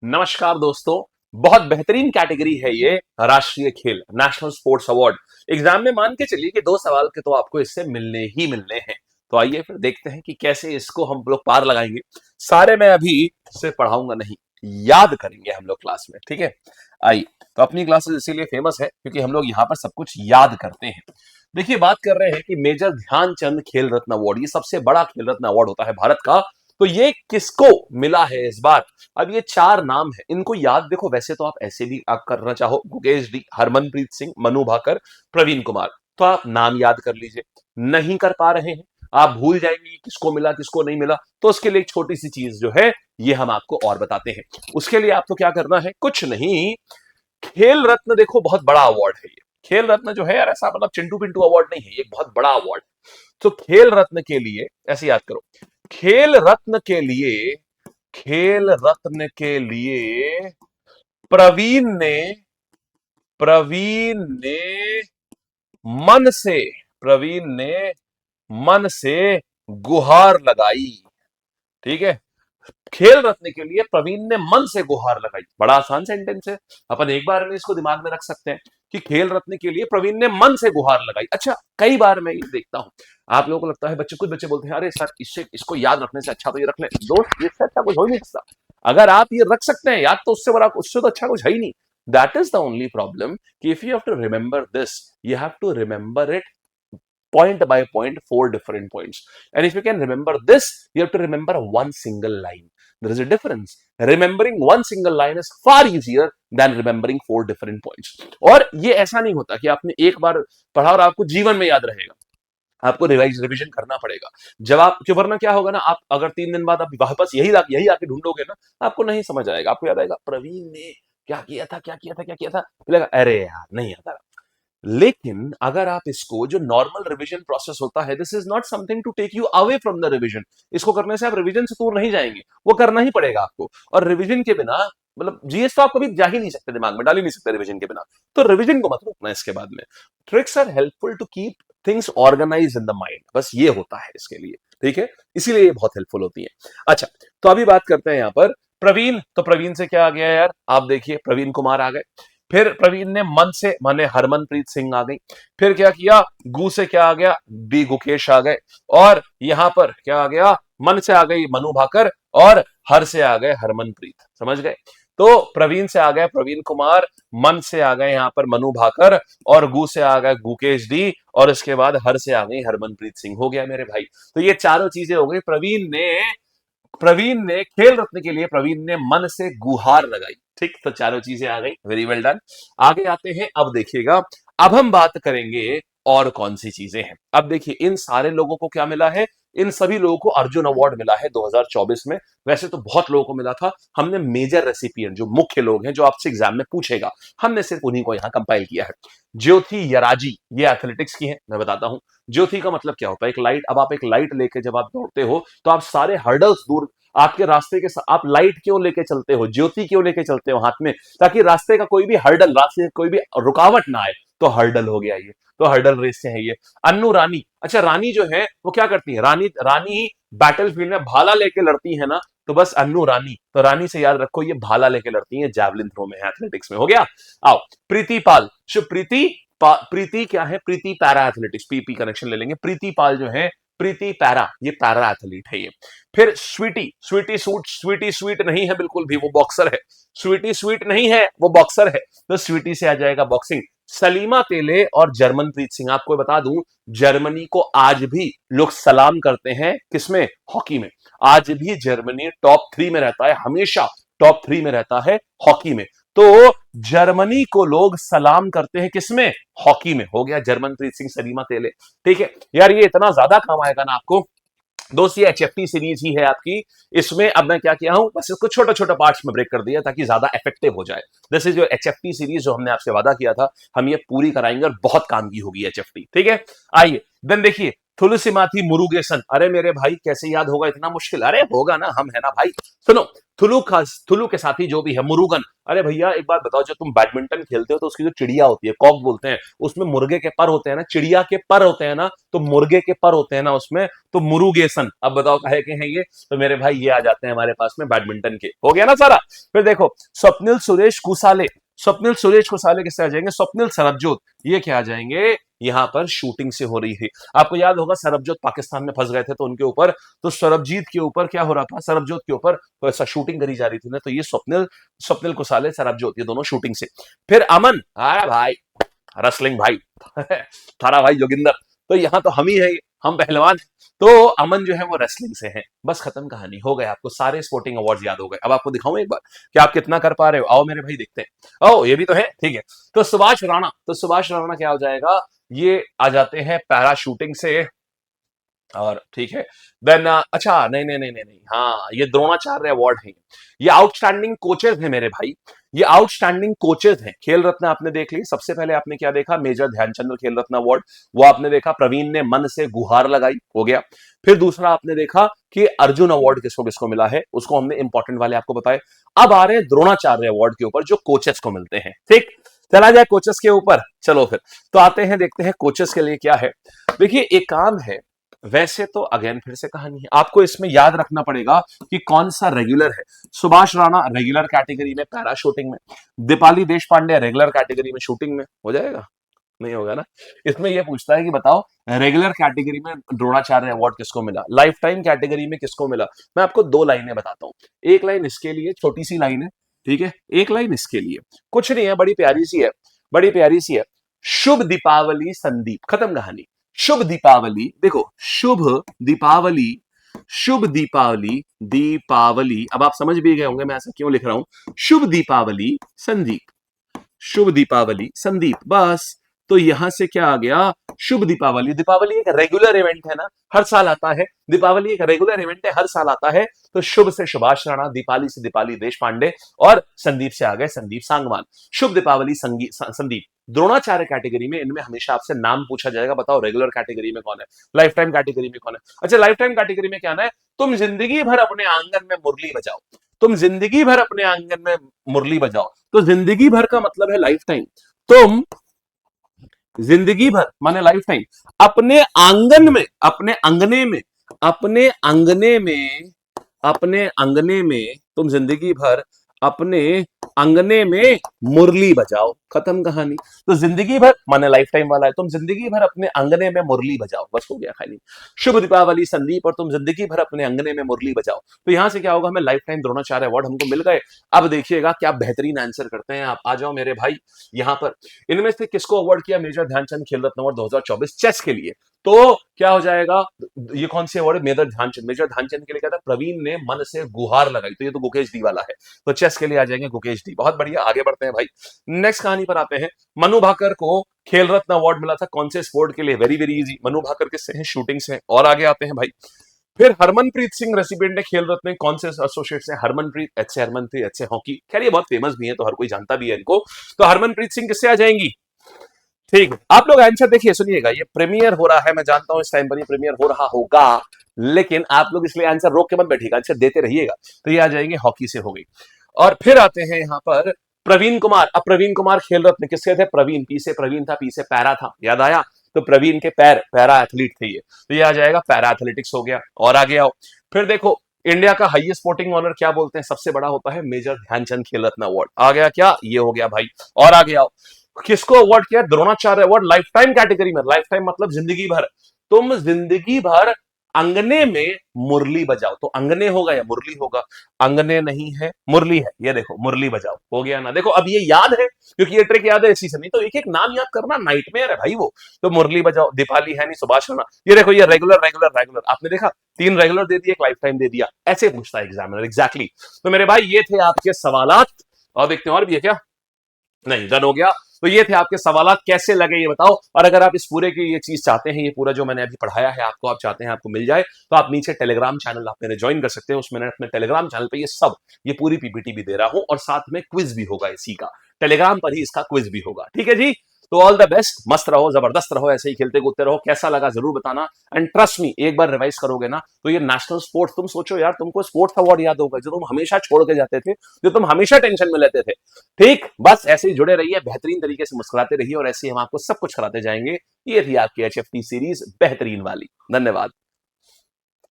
नमस्कार दोस्तों। बहुत बेहतरीन कैटेगरी है ये राष्ट्रीय खेल नेशनल स्पोर्ट्स अवार्ड। एग्जाम में मान के चलिए कि 2 सवाल के तो आपको इससे मिलने ही मिलने हैं। तो आइए फिर देखते हैं कि कैसे इसको हम लोग पार लगाएंगे। सारे मैं अभी से पढ़ाऊंगा नहीं, याद करेंगे हम लोग क्लास में, ठीक है। आइए, तो अपनी क्लासेस इसीलिए फेमस है क्योंकि हम लोग यहाँ पर सब कुछ याद करते हैं। देखिए, बात कर रहे हैं कि मेजर ध्यानचंद खेल रत्न अवार्ड, ये सबसे बड़ा खेल रत्न अवार्ड होता है भारत का। तो ये किसको मिला है इस बार? अब ये 4 नाम है, इनको याद देखो। वैसे तो आप ऐसे भी आप करना चाहो, गुकेश डी, हरमनप्रीत सिंह, मनु भाकर, प्रवीण कुमार, तो आप नाम याद कर लीजिए। नहीं कर पा रहे हैं, आप भूल जाएंगे किसको मिला किसको नहीं मिला, तो उसके लिए एक छोटी सी चीज जो है ये हम आपको और बताते हैं। उसके लिए आपको क्या करना है, कुछ नहीं। खेल रत्न देखो, बहुत बड़ा अवार्ड है ये। खेल रत्न जो है यार, ऐसा मतलब चिंटू पिंटू अवार्ड नहीं है, ये एक बहुत बड़ा अवार्ड। तो खेल रत्न के लिए ऐसे याद करो, खेल रत्न के लिए, खेल रत्न के लिए प्रवीण ने, प्रवीण ने मन से, प्रवीण ने मन से गुहार लगाई। ठीक है, खेल रत्न के लिए प्रवीण ने मन से गुहार लगाई। बड़ा आसान सेंटेंस है, अपन एक बार में इसको दिमाग में रख सकते हैं कि खेल रत्न के लिए प्रवीण ने मन से गुहार लगाई। अच्छा, कई बार मैं ये देखता हूं, आप लोगों को लगता है, बच्चे, कुछ बच्चे बोलते हैं अरे सर, इससे इसको याद रखने से अच्छा तो ये रख ले। दोस्त, इससे अच्छा कुछ हो ही नहीं सकता। अगर आप ये रख सकते हैं याद, तो उससे बड़ा, उससे तो अच्छा कुछ है ही नहीं। That is the only problem कि if you have to remember this, you have to remember it point by point, 4 different points. And if you can remember this, you have to remember one single line. There is a difference. Remembering one single line is far easier than remembering 4 different points. और ये ऐसा नहीं होता कि आपने एक बार पढ़ा और आपको जीवन में याद रहेगा। आपको रिविजन करना पड़ेगा। जब आप, कि वरना क्या होगा ना, आप अगर 3 दिन बाद आप वापस यही आके ढूंढोगे ना, आपको नहीं समझ आएगा। आपको याद आएगा प्रवीण ने क्या किया था, क्या किया था, क्या किया था, अरे यार नहीं आता। लेकिन अगर आप इसको, जो नॉर्मल रिवीजन प्रोसेस होता है, this is not something to take you away from the revision. इसको करने से आप रिवीजन से दूर नहीं जाएंगे, वो करना ही पड़ेगा आपको। और रिवीजन के बिना, मतलब जीएस तो आप कभी जा ही नहीं सकते, दिमाग में डाल ही नहीं सकते रिवीजन के बिना। तो रिवीजन को मत रोकना इसके बाद में। Tricks are helpful to keep things organise in the mind, बस ये होता है इसके लिए, ठीक है। इसीलिए ये बहुत हेल्पफुल होती है। अच्छा, तो अभी बात करते हैं यहां पर प्रवीण। तो प्रवीण से क्या आ गया यार, आप देखिए, प्रवीण कुमार आ गए। फिर प्रवीण ने मन से, माने हरमनप्रीत सिंह आ गई। फिर क्या किया, गु से क्या आ गया, बी गुकेश आ गए। और यहां पर क्या आ गया, मन से आ गई मनु भाकर, और हर से आ गए हरमनप्रीत। समझ गए? तो प्रवीण से आ गए प्रवीण कुमार, मन से आ गए यहां पर मनु भाकर, और गु से आ गए गुकेश डी, और इसके बाद हर से आ गई हरमनप्रीत सिंह। हो गया मेरे भाई। तो ये चारों चीजें हो गई। प्रवीण ने खेल रत्न के लिए प्रवीण ने मन से गुहार लगाई। ठीक, तो चारों चीजें आ गई, वेरी वेल डन। आगे आते हैं, अब देखिएगा, अब हम बात करेंगे और कौन सी चीजें हैं। अब देखिए, इन सारे लोगों को क्या मिला है, इन सभी लोगों को अर्जुन अवार्ड मिला है 2024 में। वैसे तो बहुत लोगों को मिला था, हमने मेजर रेसिपिएंट, जो मुख्य लोग हैं, जो आपसे एग्जाम में पूछेगा, हमने सिर्फ उन्हीं को यहां कंपाइल किया है। ज्योति यराजी, ये एथलेटिक्स की है, मैं बताता हूं। ज्योति का मतलब क्या होता है, एक लाइट। अब आप एक लाइट लेके जब आप दौड़ते हो, तो आप सारे हर्डल्स दूर, आपके रास्ते के, आप लाइट क्यों लेके चलते हो, ज्योति क्यों लेके चलते हो हाथ में, ताकि रास्ते का कोई भी हर्डल, रास्ते का कोई भी रुकावट ना आए। तो हर्डल हो गया ये, तो हर्डल रेस से है ये। अन्नू रानी, अच्छा, रानी जो है वो क्या करती है, रानी बैटलफील्ड में भाला लेके लड़ती है ना, तो बस अन्नू रानी। तो रानी से याद रखो, ये भाला लेके लड़ती है, जैवलिन थ्रो में है, एथलेटिक्स में। हो गया। आओ, प्रीति पाल। प्रीति क्या है, प्रीति पैरा एथलेटिक्स, पीपी कनेक्शन ले लेंगे। प्रीति पाल जो है, प्रीति पैरा, ये पैरा एथलीट है ये। फिर स्वीटी स्वीट नहीं है बिल्कुल भी, वो बॉक्सर है। स्वीटी स्वीट नहीं है, वो बॉक्सर है। तो स्वीटी से आ जाएगा बॉक्सिंग। सलीमा तेले और जर्मनप्रीत सिंह, आपको बता दूं, जर्मनी को आज भी लोग सलाम करते हैं, किसमें, हॉकी में। आज भी जर्मनी टॉप 3 में रहता है, हमेशा टॉप 3 में रहता है हॉकी में। तो जर्मनी को लोग सलाम करते हैं किसमें, हॉकी में। हो गया, जर्मनप्रीत सिंह, सलीमा तेले। ठीक है यार, ये इतना ज्यादा काम आएगा ना आपको दोस्त। ये एचएफटी सीरीज ही है आपकी। इसमें अब मैं क्या किया हूं, बस इसको छोटा छोटा पार्ट्स में ब्रेक कर दिया ताकि ज्यादा इफेक्टिव हो जाए। दिस इज योर एचएफटी सीरीज, जो हमने आपसे वादा किया था, हम ये पूरी कराएंगे और बहुत काम की होगी एचएफटी। ठीक है, आइए देन देखिए, तुलसी माथी मुरुगेसन, अरे मेरे भाई कैसे याद होगा, इतना मुश्किल? अरे होगा ना, हम है ना भाई। सुनो, थुलु के साथी जो भी है मुरुगन। अरे भैया एक बात बताओ, जब तुम बैडमिंटन खेलते हो तो उसकी जो चिड़िया होती है, कॉक बोलते हैं, उसमें मुर्गे के पर होते हैं ना, चिड़िया के पर होते हैं ना, तो मुर्गे के पर होते हैं ना उसमें, तो मुरुगेसन। अब बताओ कहे के हैं ये? तो मेरे भाई ये आ जाते हैं हमारे पास में बैडमिंटन के। हो गया ना सारा। फिर देखो, स्वप्निल सुरेश कुसाले, स्वप्निल सुरेश कुसाले किससे आ जाएंगे? स्वप्निल सरबजोत, ये क्या आ जाएंगे? यहां पर शूटिंग से हो रही थी। आपको याद होगा सरबजोत पाकिस्तान में फंस गए थे तो उनके ऊपर, तो सरबजीत के ऊपर क्या हो रहा था? सरबजोत के ऊपर तो ऐसा शूटिंग करी जा रही थी ना, तो ये स्वप्निल, स्वप्निल कुसाले, सरबजोत, ये दोनों शूटिंग से। फिर अमन, अरे भाई रसलिंग भाई थारा भाई जोगिंदर, तो यहां तो हम ही है, हम पहलवान। तो अमन जो है वो रेसलिंग से है। बस खत्म कहानी, हो गए, आपको सारे स्पोर्टिंग अवार्ड्स याद हो गए। अब आपको दिखाऊं एक बार कि आप कितना कर पा रहे हो। आओ मेरे भाई देखते हैं। ओ ये भी तो है, ठीक है। तो सुभाष राणा, तो सुभाष राणा क्या हो जाएगा? ये आ जाते हैं पैरा शूटिंग से। और ठीक है, देन अच्छा नहीं नहीं नहीं नहीं नहीं, हाँ ये द्रोणाचार्य अवार्ड है। ये आउटस्टैंडिंग कोचेज है मेरे भाई, ये आउटस्टैंडिंग कोचेज हैं। खेल रत्न आपने देख ली, सबसे पहले आपने क्या देखा? मेजर ध्यानचंद खेल रत्न अवार्ड, वो आपने देखा। प्रवीण ने मन से गुहार लगाई, हो गया। फिर दूसरा आपने देखा कि अर्जुन अवार्ड किसको किसको मिला है, उसको हमने इंपॉर्टेंट वाले आपको बताए। अब आ रहे हैं द्रोणाचार्य अवार्ड के ऊपर जो कोचेस को मिलते हैं। ठीक, चला जाए कोचेस के ऊपर। चलो फिर तो आते हैं, देखते हैं कोचेस के लिए क्या है। देखिए एक काम है, वैसे तो अगेन फिर से कहानी है, आपको इसमें याद रखना पड़ेगा कि कौन सा रेगुलर है। सुभाष राणा रेगुलर कैटेगरी में पैरा शूटिंग में, दीपाली देश पांडे रेगुलर कैटेगरी में शूटिंग में। हो जाएगा? नहीं होगा ना। इसमें यह पूछता है कि बताओ रेगुलर कैटेगरी में द्रोणाचार्य अवार्ड किसको मिला, लाइफ टाइम कैटेगरी में किसको मिला। मैं आपको दो लाइनें बताता हूं, एक लाइन इसके लिए, छोटी सी लाइन है, ठीक है, एक लाइन इसके लिए, कुछ नहीं है, बड़ी प्यारी सी है, बड़ी प्यारी सी है। शुभ दीपावली संदीप, खत्म कहानी। शुभ दीपावली, देखो शुभ दीपावली, शुभ दीपावली, दीपावली, अब आप समझ भी गए होंगे मैं ऐसा क्यों लिख रहा हूं। शुभ दीपावली संदीप, शुभ दीपावली संदीप, बस। तो यहां से क्या आ गया? शुभ दीपावली। दीपावली एक रेगुलर इवेंट है ना, हर साल आता है। दीपावली एक रेगुलर इवेंट है, हर साल आता है। तो शुभ से सुभाष राणा, दीपाली से दीपाली देश पांडे, और संदीप से आ गए संदीप सांगवान। शुभ दीपावली संदीप। द्रोणाचार्य कैटेगरी में इनमें हमेशा आपसे नाम पूछा जाएगा, बताओ रेगुलर कैटेगरी में कौन है, लाइफ टाइम कैटेगरी में कौन है। अच्छा लाइफ टाइम कैटेगरी में क्या है? तुम जिंदगी भर अपने आंगन में मुरली बजाओ, तुम जिंदगी भर अपने आंगन में मुरली बजाओ। तो जिंदगी भर का मतलब है लाइफ टाइम। तुम जिंदगी भर माने लाइफ टाइम अपने आंगन में, अपने अंगने में, अपने अंगने में, अपने अंगने में तुम जिंदगी भर अपने अंगने में मुरली बजाओ, खत्म कहानी। तो जिंदगी भर माने लाइफ टाइम वाला है, तुम जिंदगी भर अपने अंगने में मुरली बजाओ, बस हो गया खाली। शुभ दीपावली संदीप, और तुम जिंदगी भर अपने अंगने में मुरली बजाओ। तो यहां से क्या होगा? हमें लाइफ टाइम द्रोणाचार्य अवार्ड हमको मिल गए। अब देखिएगा क्या बेहतरीन आंसर करते हैं आप। आ जाओ मेरे भाई यहां पर। इनमें से किसको अवार्ड किया? मेजर ध्यानचंद खेल रत्न अवार्ड 2024 चेस के लिए। तो क्या हो जाएगा? ये कौन से award? Major Dhyan Chand, Major Dhyan Chand के लिए क्या था? प्रवीण ने मन से गुहार लगाई, तो ये तो गुकेश डी वाला है। तो चेस के लिए आ जाएंगे गुकेश डी। बहुत बढ़िया, आगे बढ़ते हैं भाई, नेक्स्ट कहानी पर आते हैं। मनु भाकर को खेल रत्न अवार्ड मिला था कौन से स्पोर्ट के लिए? Very very easy, Manu Bhaker किससे हैं? शूटिंग से। और आगे आते हैं भाई, फिर हरमनप्रीत सिंह रेसिपिएंट ने खेल रत्न कौन से एसोसिएट से? हरमनप्रीत, एच से हरमनप्रीत, एच से हॉकी। खैर ये बहुत फेमस भी है तो हर कोई जानता भी है इनको। तो हरमनप्रीत सिंह किससे आ जाएंगी? ठीक है, आप लोग आंसर देखिए, सुनिएगा, ये प्रीमियर हो रहा है, मैं जानता हूं इस टाइम पर ये प्रीमियर हो रहा होगा, लेकिन आप लोग इसलिए आंसर रोक के मत बैठिएगा, आंसर देते रहिएगा। तो ये आ जाएंगे हॉकी से, हो गई। और फिर आते हैं यहां पर प्रवीण कुमार। अब प्रवीण कुमार खेल रत्न किसके थे? प्रवीण, पी से प्रवीण था, पी से पैरा था, याद आया? तो प्रवीण के पैरा एथलीट थे ये, तो ये आ जाएगा पैरा एथलेटिक्स, हो गया। और आगे आओ, फिर देखो इंडिया का हाईएस्ट स्पोर्टिंग ऑनर क्या बोलते हैं? सबसे बड़ा होता है मेजर ध्यानचंद खेल रत्न अवार्ड। आ गया क्या? ये हो गया भाई। और आगे आओ, किसको अवार्ड किया? Dronacharya award life time category में। लाइफ टाइम मतलब जिंदगी भर, तुम जिंदगी भर अंगने में मुरली बजाओ। तो अंगने होगा या मुरली होगा? अंगने नहीं है, मुरली है, ये देखो मुरली बजाओ, हो गया ना। देखो अब ये याद है क्योंकि ये ट्रिक याद है इसी से, नहीं तो एक एक नाम याद करना नाइटमेयर है भाई वो। तो मुरली बजाओ, दीपाली है नहीं, सुभाष राणा, ये देखो ये रेगुलर रेगुलर रेगुलर, आपने देखा 3 रेगुलर दे दिया, एक लाइफ टाइम दे दिया, ऐसे पूछता है एग्जामिनर। एग्जैक्टली। तो मेरे भाई ये थे आपके सवालात। और देखते हैं और भी है क्या? नहीं, डन हो गया। तो ये थे आपके सवालात, कैसे लगे ये बताओ। और अगर आप इस पूरे की ये चीज चाहते हैं, ये पूरा जो मैंने अभी पढ़ाया है आपको, आप चाहते हैं आपको मिल जाए, तो आप नीचे टेलीग्राम चैनल आप मेरे ज्वाइन कर सकते हैं। उसमें मैंने अपने टेलीग्राम चैनल पे ये पूरी पीपीटी भी दे रहा हूं, और साथ में क्विज भी होगा इसी का, टेलीग्राम पर ही इसका क्विज भी होगा। ठीक है जी। तो ऑल द बेस्ट, मस्त रहो, जबरदस्त रहो, ऐसे ही खेलते कूदते रहो। कैसा लगा जरूर बताना। एंड ट्रस्ट मी, एक बार रिवाइज करोगे ना तो ये नेशनल स्पोर्ट्स, तुम सोचो यार, तुमको स्पोर्ट्स अवार्ड याद होगा जो तुम हमेशा छोड़ के जाते थे, जो तुम हमेशा टेंशन में लेते थे। ठीक, बस ऐसे ही जुड़े रहिए, बेहतरीन तरीके से मुस्कुराते रहिए, और ऐसे ही हम आपको सब कुछ कराते जाएंगे। ये थी आपकी HFT सीरीज बेहतरीन वाली। धन्यवाद।